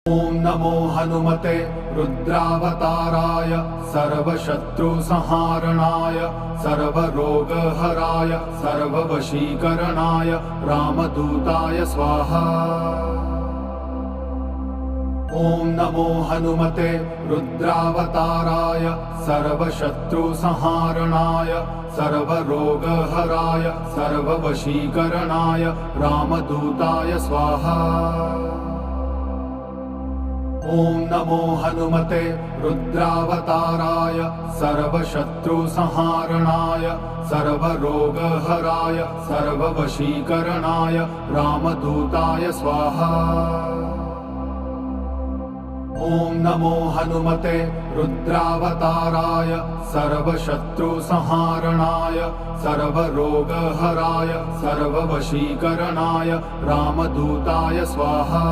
ॐ नमो हनुमते रुद्रावताराय सर्वशत्रुसंहारणाय सर्वरोगहराय सर्ववशीकरणाय रामदूताय स्वाहा। ॐ नमो हनुमते रुद्रावताराय सर्वशत्रुसंहारणाय सर्वरोगहराय सर्ववशीकरणाय रामदूताय स्वाहा। ॐ नमो हनुमते रुद्रावताराय सर्वशत्रुसंहारणाय सर्वरोगहराय सर्ववशीकरणाय रामदूताय स्वाहा। ॐ नमो हनुमते रुद्रावताराय सर्वशत्रुसंहारणाय सर्वरोगहराय सर्ववशीकरणाय रामदूताय स्वाहा।